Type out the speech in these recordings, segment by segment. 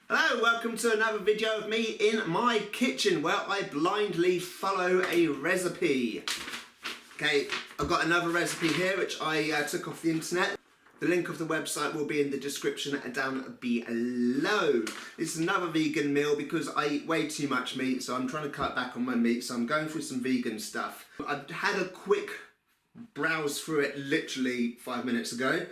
Hello, welcome to another video of me in my kitchen where I blindly follow a recipe. Okay, I've got another recipe here which I took off the internet. The link of the website will be in the description down below. This is another vegan meal because I eat way too much meat, so I'm trying to cut back on my meat, so I'm going through some vegan stuff. I had a quick browse through it literally 5 minutes ago,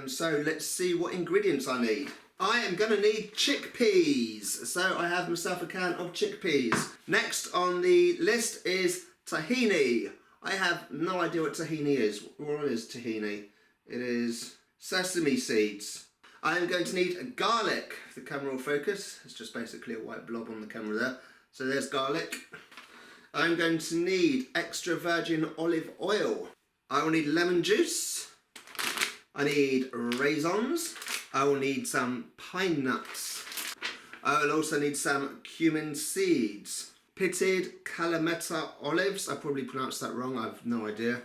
so let's see what ingredients I need. I am going to need chickpeas, so I have myself a can of chickpeas. Next on the list is tahini. I have no idea what tahini is. What is tahini? It is sesame seeds. I am going to need garlic. The camera will focus. It's just basically a white blob on the camera there. So there's garlic. I'm going to need extra virgin olive oil. I will need lemon juice. I need raisins. I will need some pine nuts. I will also need some cumin seeds. Pitted Kalamata olives. I probably pronounced that wrong. I have no idea.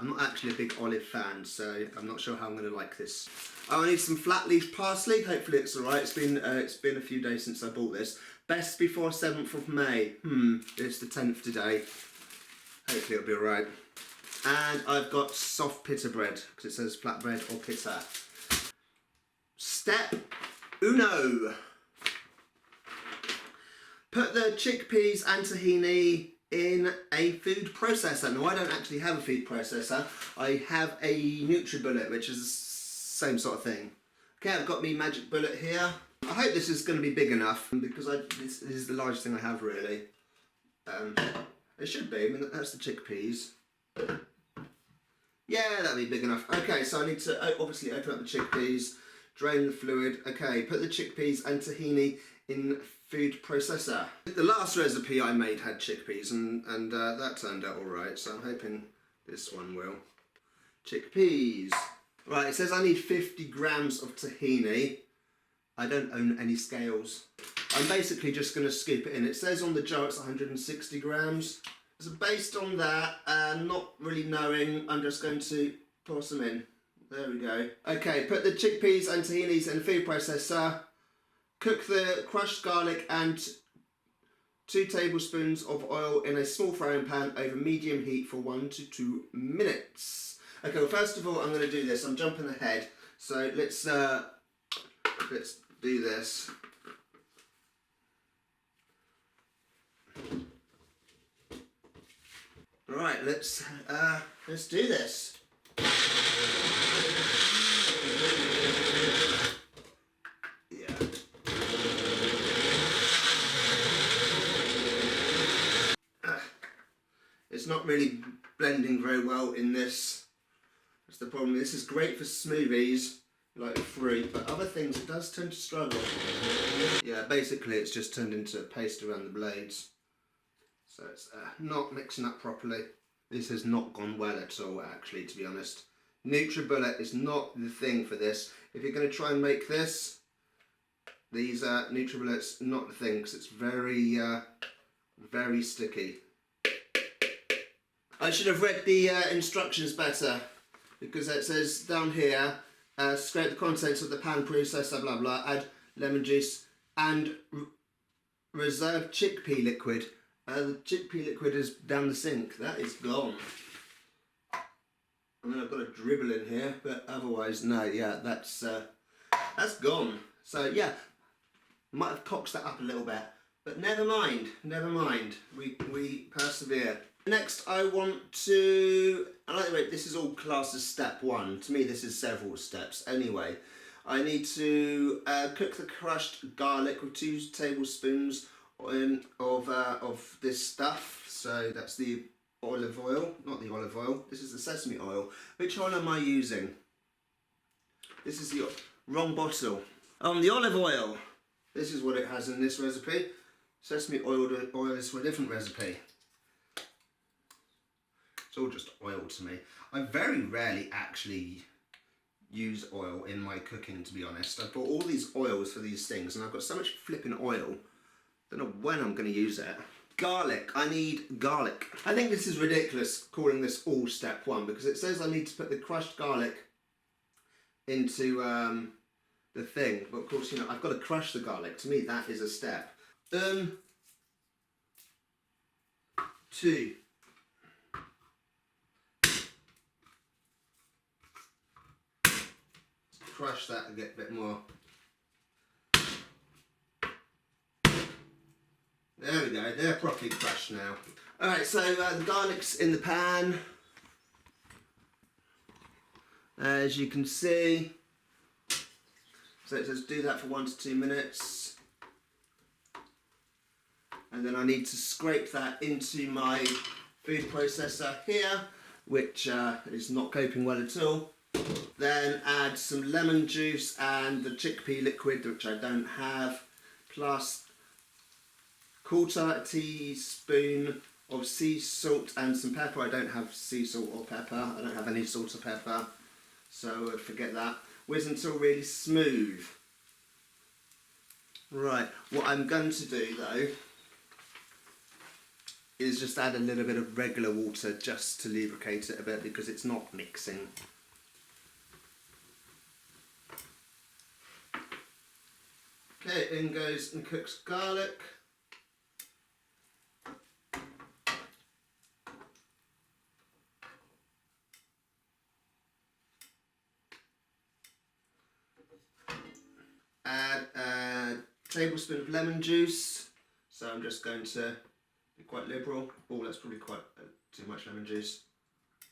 I'm not actually a big olive fan, so I'm not sure how I'm going to like this. I will need some flat leaf parsley. Hopefully it's alright. It's been a few days since I bought this. Best before 7th of May. It's the 10th today. Hopefully it'll be alright. And I've got soft pita bread, because it says flatbread or pita. Step uno. Put the chickpeas and tahini in a food processor. Now I don't actually have a food processor. I have a NutriBullet, which is the same sort of thing. Okay, I've got my magic bullet here. I hope this is going to be big enough because this is the largest thing I have really. It should be. I mean, that's the chickpeas. Yeah, that'll be big enough. Okay, so I need to obviously open up the chickpeas, drain the fluid. Okay, put the chickpeas and tahini in food processor. The last recipe I made had chickpeas and that turned out alright, so I'm hoping this one will. Chickpeas. Right, it says I need 50 grams of tahini. I don't own any scales. I'm basically just going to scoop it in. It says on the jar it's 160 grams. So based on that, not really knowing, I'm just going to toss them in. There we go. Okay, put the chickpeas and tahinis in the food processor. Cook the crushed garlic and 2 tablespoons of oil in a small frying pan over medium heat for 1 to 2 minutes. Okay, well first of all I'm going to do this. I'm jumping ahead, so let's do this. Right, let's do this. Yeah. It's not really blending very well in this. That's the problem. This is great for smoothies, like fruit, but other things it does tend to struggle. Yeah, basically it's just turned into a paste around the blades. So it's not mixing up properly. This has not gone well at all, actually, to be honest. NutriBullet is not the thing for this. If you're going to try and make this, these NutriBullets not the thing, because it's very, very sticky. I should have read the instructions better, because it says down here, scrape the contents of the pan processor, blah blah, add lemon juice and reserve chickpea liquid. The chickpea liquid is down the sink. That is gone. I mean, I've got a dribble in here, but otherwise, no. Yeah, that's gone. So yeah, might have cocked that up a little bit, but never mind. Never mind. We persevere. Next, I want to. I like the way this is all classed as step 1. To me, this is several steps. Anyway, I need to cook the crushed garlic with 2 tablespoons of this stuff. So that's the olive oil, not the olive oil, this is the sesame oil. Which one am I using? This is the wrong bottle. The olive oil, this is what it has in this recipe. Sesame oil is for a different recipe. It's all just oil to me. I very rarely actually use oil in my cooking, to be honest. I bought all these oils for these things and I've got so much flipping oil. Don't know when I'm going to use it. Garlic. I need garlic. I think this is ridiculous calling this all step 1 because it says I need to put the crushed garlic into the thing. But of course, you know, I've got to crush the garlic. To me, that is a step. 2. Crush that and get a bit more. There we go, they're properly crushed now. Alright, so the garlic's in the pan. As you can see. So it says do that for 1 to 2 minutes. And then I need to scrape that into my food processor here, which is not coping well at all. Then add some lemon juice and the chickpea liquid, which I don't have, plus 1/4 teaspoon of sea salt and some pepper. I don't have sea salt or pepper. I don't have any salt or pepper, so forget that. Whiz until really smooth. Right, what I'm going to do though is just add a little bit of regular water just to lubricate it a bit because it's not mixing. Okay, in goes and cooks garlic. Add a tablespoon of lemon juice. So I'm just going to be quite liberal. Oh, that's probably quite too much lemon juice.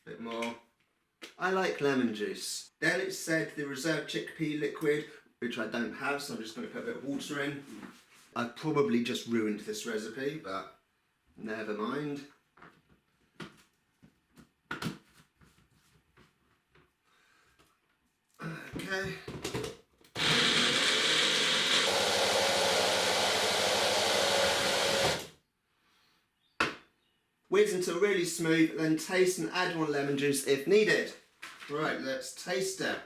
A bit more. I like lemon juice. Then it said the reserved chickpea liquid, which I don't have, so I'm just going to put a bit of water in. I've probably just ruined this recipe, but never mind. Okay. Whiz until really smooth, then taste and add more lemon juice if needed. Right, let's taste it.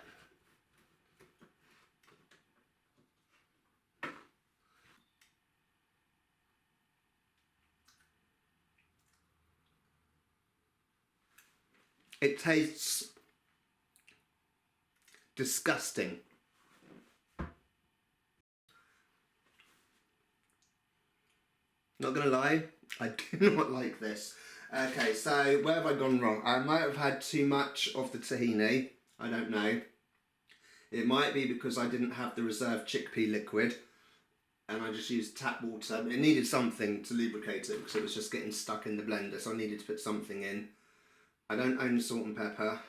It tastes disgusting. Not gonna lie, I do not like this. Okay, so where have I gone wrong? I might have had too much of the tahini. I don't know. It might be because I didn't have the reserved chickpea liquid and I just used tap water. It needed something to lubricate it because it was just getting stuck in the blender, so I needed to put something in. I don't own salt and pepper.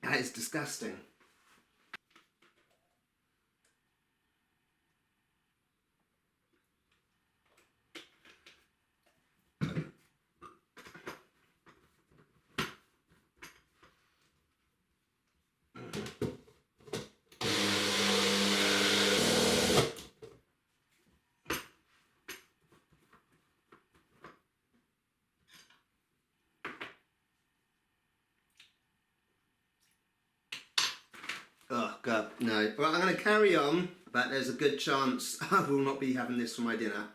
That is disgusting. Oh God, no. Well, I'm going to carry on, but there's a good chance I will not be having this for my dinner.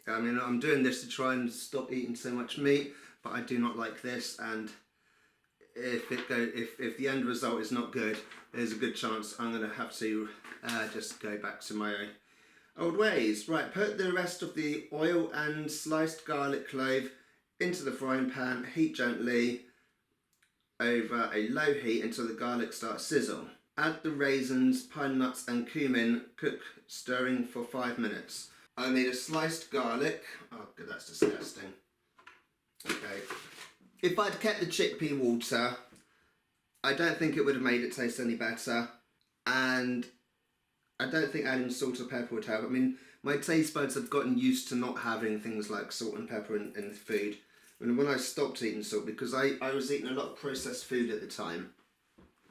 I mean, I'm doing this to try and stop eating so much meat, but I do not like this, and if the end result is not good, there's a good chance I'm going to have to just go back to my old ways. Right, put the rest of the oil and sliced garlic clove into the frying pan, heat gently over a low heat until the garlic starts to sizzle. Add the raisins, pine nuts and cumin, cook stirring for 5 minutes. I need a sliced garlic. Oh God, that's disgusting. Okay. If I'd kept the chickpea water, I don't think it would have made it taste any better. And I don't think adding salt or pepper would have. I mean, my taste buds have gotten used to not having things like salt and pepper in food. And when I stopped eating salt, because I was eating a lot of processed food at the time,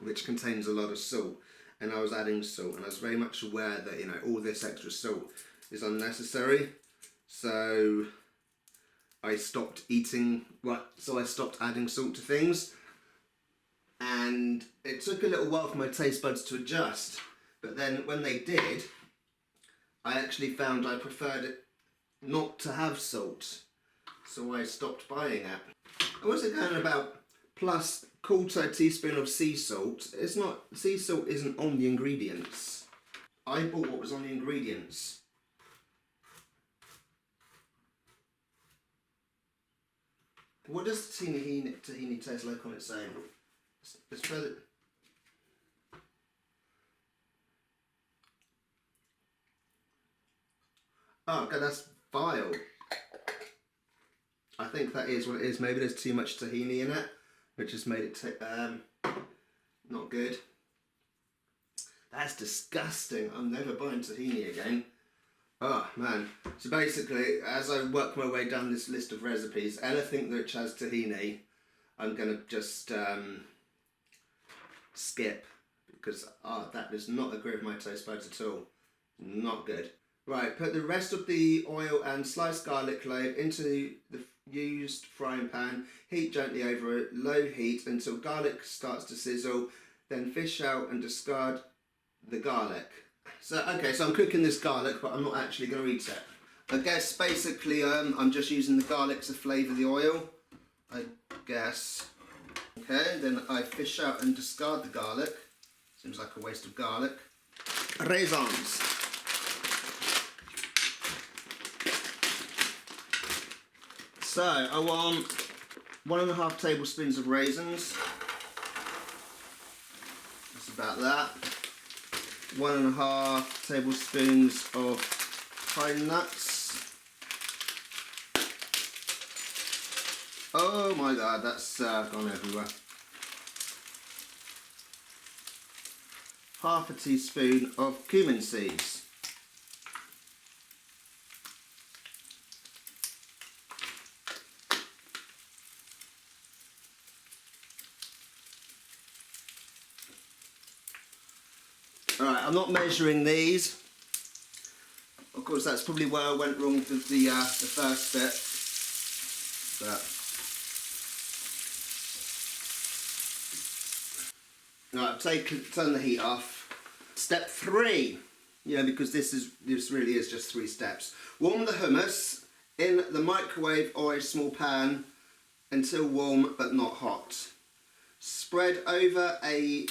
which contains a lot of salt, and I was adding salt, and I was very much aware that, you know, all this extra salt is unnecessary. So I stopped eating, so I stopped adding salt to things, and it took a little while for my taste buds to adjust, but then when they did, I actually found I preferred it not to have salt, so I stopped buying it. I wasn't going about plus quarter teaspoon of sea salt. It's not, sea salt isn't on the ingredients. I bought what was on the ingredients. What does tahini taste like on its own? Let's try it. Oh, okay, that's vile. I think that is what it is. Maybe there's too much tahini in it, which has made it not good. That's disgusting. I'm never buying tahini again. Oh man. So basically, as I work my way down this list of recipes, anything which has tahini, I'm gonna just skip, because that does not agree with my taste buds at all. Not good. Right, put the rest of the oil and sliced garlic clove into the used frying pan. Heat gently over a low heat until garlic starts to sizzle. Then fish out and discard the garlic. So, okay, so I'm cooking this garlic, but I'm not actually going to eat it. I guess basically I'm just using the garlic to flavour the oil, I guess. Okay, then I fish out and discard the garlic. Seems like a waste of garlic. Raisins. So I want 1.5 tablespoons of raisins. That's about that. 1.5 tablespoons of pine nuts. Oh my god, that's gone everywhere. 1/2 teaspoon of cumin seeds. Alright, I'm not measuring these. Of course, that's probably where I went wrong with the first bit. But right, turn the heat off. Step 3. Yeah, because this really is just 3 steps. Warm the hummus in the microwave or a small pan until warm but not hot. Spread over a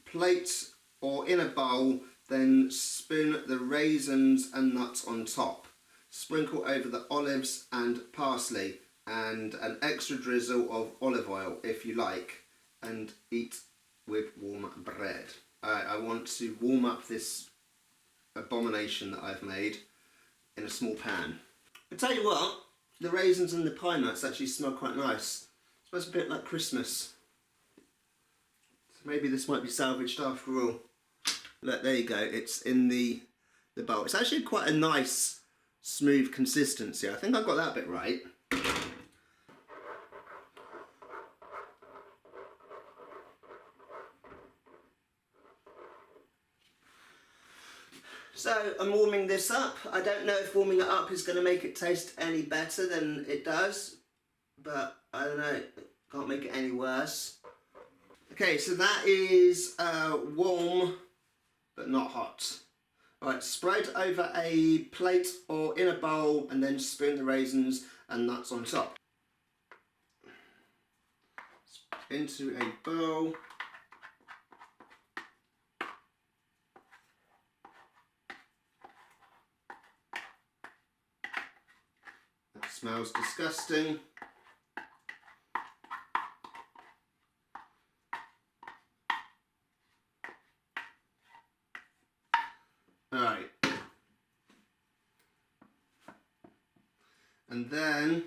plate or in a bowl, then spoon the raisins and nuts on top. Sprinkle over the olives and parsley and an extra drizzle of olive oil if you like, and eat with warm bread. I want to warm up this abomination that I've made in a small pan. I tell you what, the raisins and the pine nuts actually smell quite nice. It smells a bit like Christmas. So maybe this might be salvaged after all. Look, there you go, it's in the bowl. It's actually quite a nice, smooth consistency. I think I got that bit right. So I'm warming this up. I don't know if warming it up is going to make it taste any better than it does, but I don't know, can't make it any worse. Okay, so that is warm but not hot. Alright, spread over a plate or in a bowl and then spoon the raisins and nuts on top. Into a bowl. That smells disgusting. Alright. And then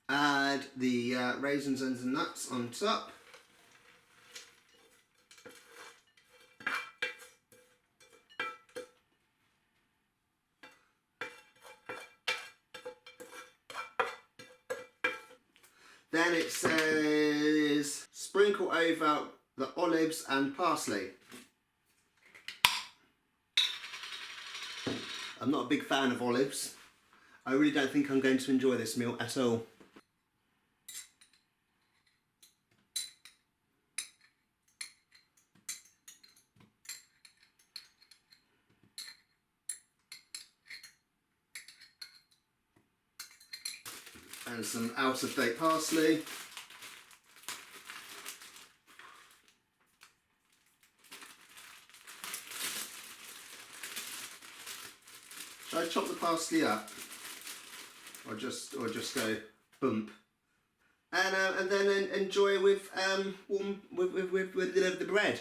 add the raisins and the nuts on top. Then it says sprinkle over the olives and parsley. I'm not a big fan of olives. I really don't think I'm going to enjoy this meal at all. and some out-of-date parsley. Should I chop the parsley up, or just go bump? And then enjoy with warm with the bread.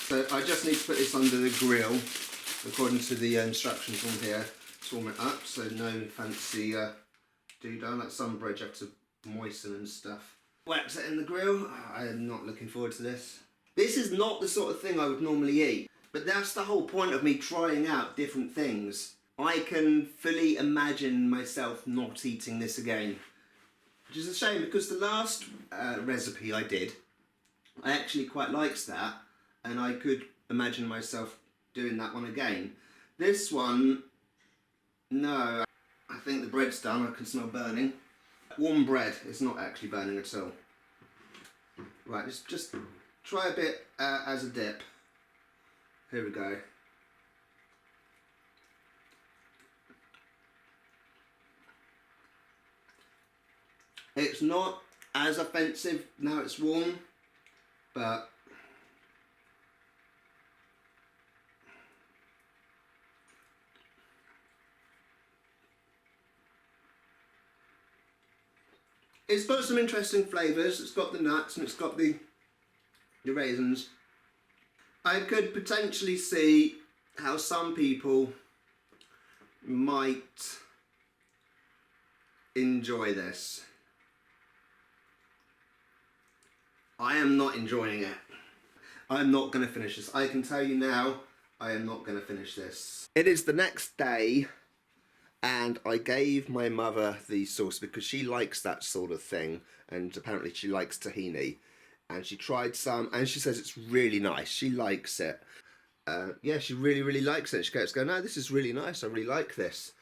So I just need to put this under the grill, according to the instructions on here. To warm it up, so no fancy doodah like some bread you have to moisten and stuff. Wax it in the grill. I am not looking forward to this. This is not the sort of thing I would normally eat, but that's the whole point of me trying out different things. I can fully imagine myself not eating this again, which is a shame because the last recipe I did, I actually quite liked that, and I could imagine myself doing that one again. This one, no, I think the bread's done. I can smell burning. Warm bread is not actually burning at all. Right, just try a bit as a dip. Here we go. It's not as offensive now it's warm, but it's got some interesting flavours. It's got the nuts and it's got the raisins. I could potentially see how some people might enjoy this. I am not enjoying it. I'm not going to finish this. I can tell you now, I am not going to finish this. It is the next day, and I gave my mother the sauce because she likes that sort of thing, and apparently she likes tahini. And she tried some, and she says it's really nice. She likes it. Yeah, she really likes it. She goes, no, this is really nice. I really like this.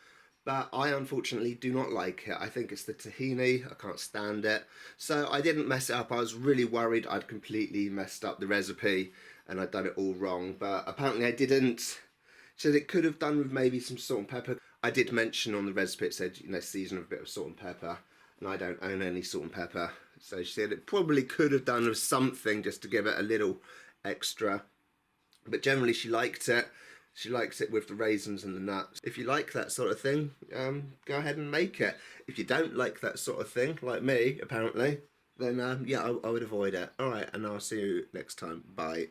But I unfortunately do not like it. I think it's the tahini. I can't stand it. So I didn't mess it up. I was really worried I'd completely messed up the recipe and I'd done it all wrong. But apparently I didn't. She said it could have done with maybe some salt and pepper. I did mention on the recipe, it said, you know, season with a bit of salt and pepper. And I don't own any salt and pepper. So she said it probably could have done with something just to give it a little extra. But generally she liked it. She likes it with the raisins and the nuts. If you like that sort of thing, go ahead and make it. If you don't like that sort of thing, like me, apparently, then yeah, I would avoid it. Alright, and I'll see you next time. Bye.